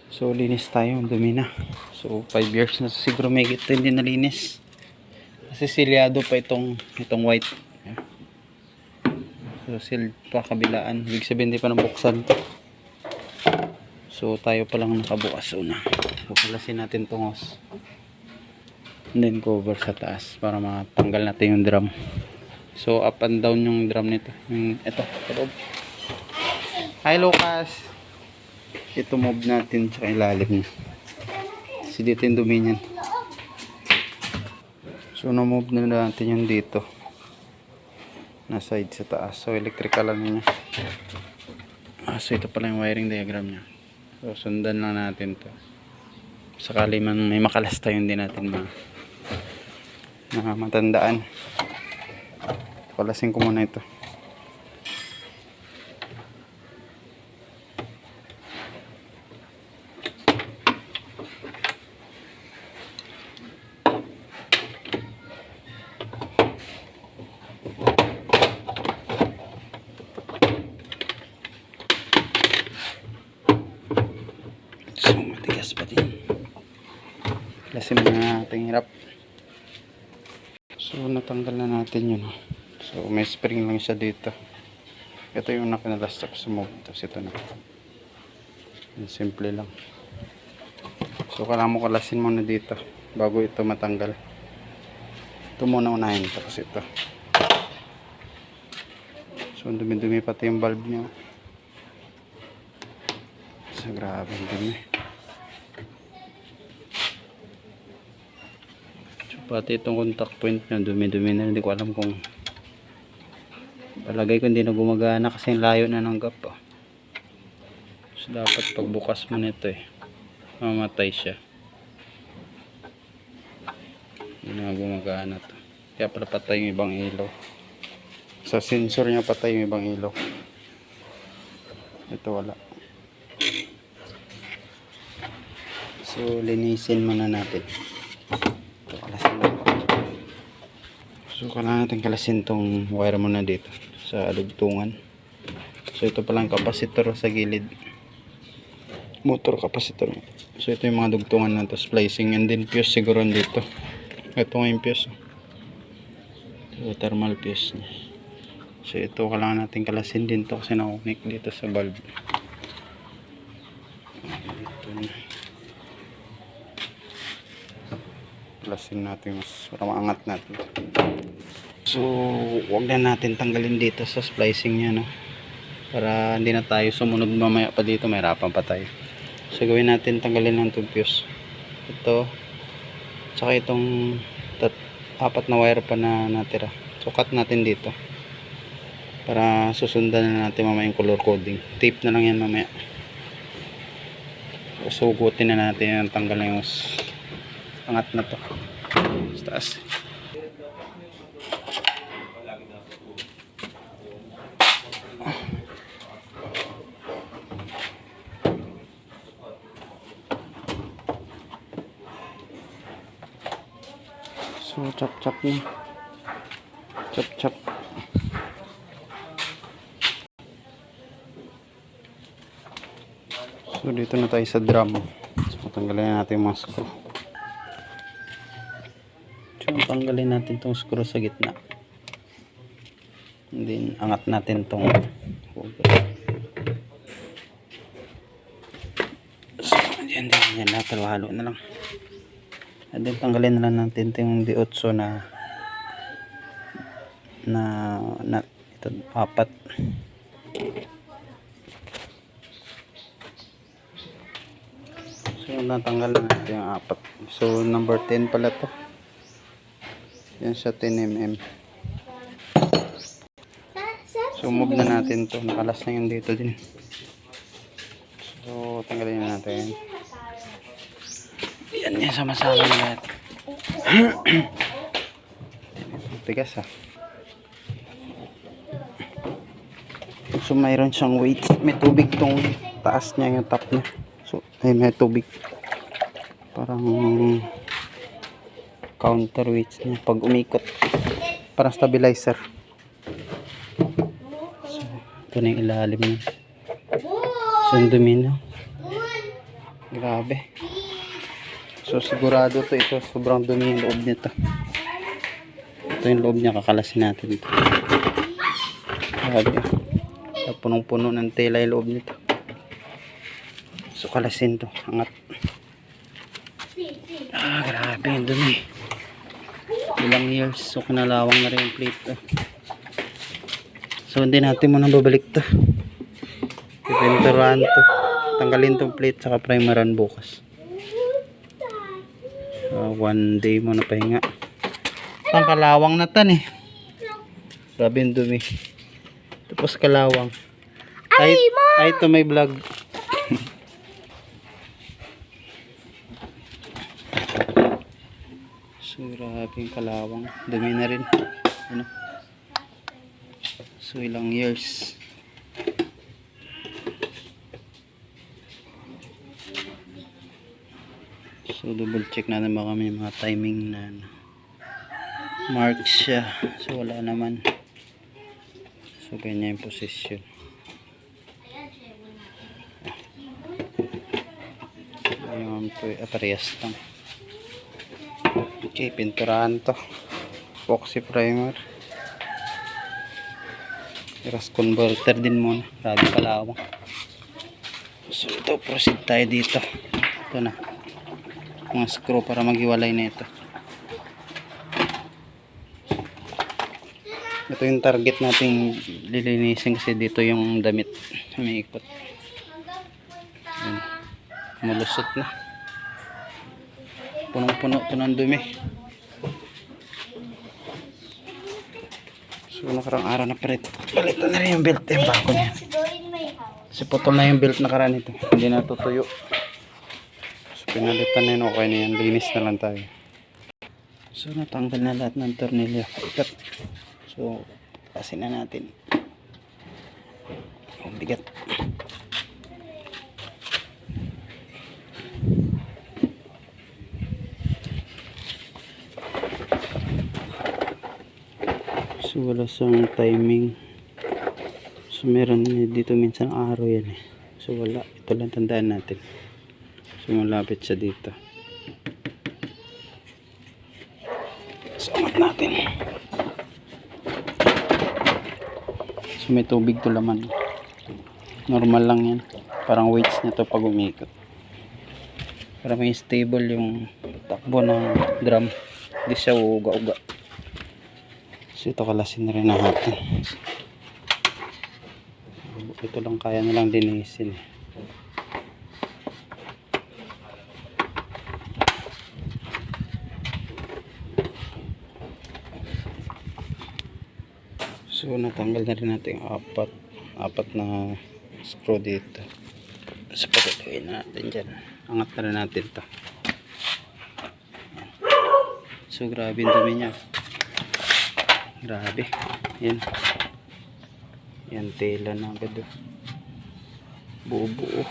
So linis tayo, dumi na. So 5 years na siguro may gito hindi nalinis. Kasi silyado pa itong white. So sealed pa kabilaan. Ibig sabihin hindi pa nabuksan to. So tayo pa lang nakabukas una. So palasin natin tong hose. And then cover sa taas para matanggal natin yung drum. So up and down yung drum nito. Ito, loob. Hi Lucas. Ito move natin sa ilalim niya. Kasi dito yung dumi niyan. So na-move na natin yung dito. Na side sa taas. So electrical lang niya. So ito pala yung wiring diagram niya. So sundan lang natin to. Sakali man may makalas tayo hindi natin matandaan. Palasin ko muna ito. So matigas pa din. Palasin muna natin hirap. So natanggal na natin yun. So may spring lang siya dito. Ito yung nakinalastap sa move. Tapos ito na. Simple lang. So kailangan mo kalasin muna dito bago ito matanggal. Ito muna unahin. Tapos ito. So dumi-dumi pati yung bulb niya. So grabe yung dumi. So pati itong contact point niya dumi-dumi na. Hindi ko alam kung palagay ko hindi na gumagana kasi layo na ng gap. So dapat pagbukas mo nito mamatay siya. Hindi na gumagana to. Kaya pala patay yung ibang ilaw. Sa sensor niya patay yung ibang ilaw. Ito wala. So linisin muna natin. Ito kalasin mo. So kailangan natin kalasin tong wire muna dito sa dugtungan. So ito palang capacitor sa gilid. Motor capacitor. So ito yung mga dugtungan na to, splicing, and then fuse siguro dito. Ito nga yung fuse. So thermal fuse. So ito kailangan natin kalasin din to kasi na-connect dito sa bulb. Ito na. Kalasin natin para maangat natin. So wag na natin tanggalin dito sa splicing niya, no? Para hindi na tayo sumunod mamaya pa dito, may hirapan pa tayo. So gawin natin tanggalin lang itong fuse. Ito. Tsaka itong 4 na wire pa na natira. So cut natin dito. Para susundan na natin mamaya yung color coding. Tape na lang yan mamaya. So sugutin na natin yung tanggal na yung angat na to. Sa taas. So chop na. Chop. So dito na tayo sa drum. So tanggalin natin yung mga screw. So tanggalin natin tong screw sa gitna. And then angat natin tong so yan lahat halo na lang. And then tanggalin na lang natin yung D8 na ito 4. So natanggal na natin yung 4. So number 10 pala to. Yan sa 10mm. So move na natin to. Nakalas na yun dito din. So tanggalin na natin. Yan yan sama-sama na lahat. Tigas ha. So mayroon siyang weight. May tubig tong taas niya, yung top niya. So ay may tubig. Parang counterweight niya pag umikot. Parang stabilizer. So ito na yung ilalim niya. So ang dumi na. Grabe. So sigurado to ito. Sobrang dumi yung loob nito. Ito yung loob niya. Kakalasin natin ito. Grabe. Punong-puno ng tela yung loob nito. So kalasin to. Angat. Grabe yung dumi. Ilang years. So kinalawang na rin yung plate to. So hindi natin muna babalik to. Pipinturahan to. Tanggalin tong plate saka primeran bukas. One day mo na pahinga. Ang kalawang na tan eh. Grabe yung dumi. Tapos kalawang. Ay ito may vlog. So grabe yung kalawang. Dumi na rin. Ano? So ilang years. So double check natin baka may mga timing na marks siya. So wala naman. So ganyan yung position. Ayun po, parehas lang. Okay, pinturahan to. Epoxy primer. Rust converter din muna. Grabe kalawang. So ito, proceed tayo dito. Ito na. Mga screw para maghiwalay na ito. Ito yung target nating lilinisin kasi dito yung damit. May ikot. Mulusot na. Punong-puno ito ng dumi. So nakarang araw na palitan na rin yung belt. Yung bago niya. Kasi putol na yung belt nakaraan ito. Hindi na tutuyo. So pinalitan na yun. Okay na yan. Linis na lang tayo. So natanggal na lahat ng tornilyo. Ikat. So pasin na natin. Ang bigat. So wala sang timing. So meron dito minsan araw yan eh. So wala. Ito lang tandaan natin. So malapit siya dito. So angat natin. So may tubig to laman. Normal lang yan. Parang weights nito pag umikot. Para may stable yung takbo ng drum. Hindi siya uga-uga. So ito kalasin na rin natin. Ito lang kaya nilang linisin. So natanggal na rin natin apat na screw dito. So pagkakawin na natin dyan. Angat na rin natin ito. So grabe yung dumi niya. Grabe. Yan. Yan tela na agad. Buo-buo.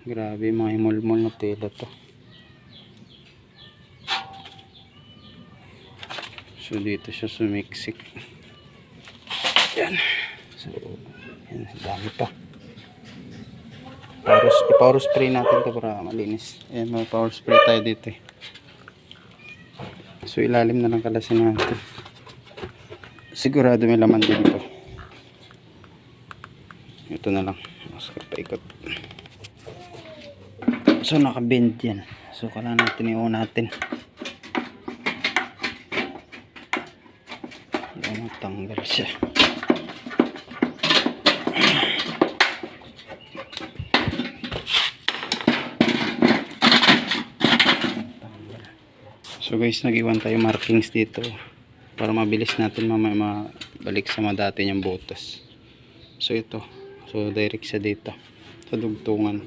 Grabe mga himol-mol na tela to. So dito siya sumiksik. Yan. So yan. Dami pa. I-power spray natin to para malinis. Yan. May power spray tayo dito eh. So ilalim na lang kalasin natin. Sigurado may laman din ito. Ito na lang. Mas paikot. So naka-bend yan. So kailangan natin i-on natin. Matanggal siya. So guys, nag-iwan tayo markings dito para mabilis natin mamaya mabalik sa mga dati niyang butas. So ito, so direct siya dito sa dugtungan.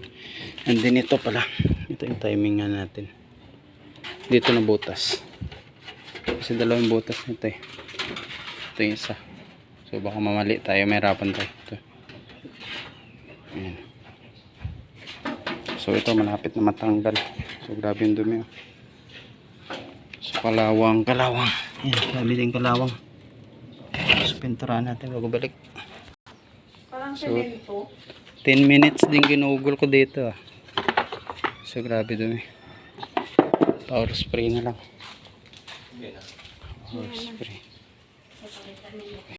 And then ito pala, ito yung timing nga natin. Dito na butas. Kasi dalawang butas nito eh. Ito yung isa. So baka mamali tayo, may harapan tayo. Ito. Ayan. So ito malapit na matanggal. So grabe yung dumi. So kalawang. Ayan, grabe din kalawang. So pinturahan natin bago balik. Parang So, semento. 10 minutes din ginugol ko dito ah. So grabe dumi. Power spray na lang. Power spray.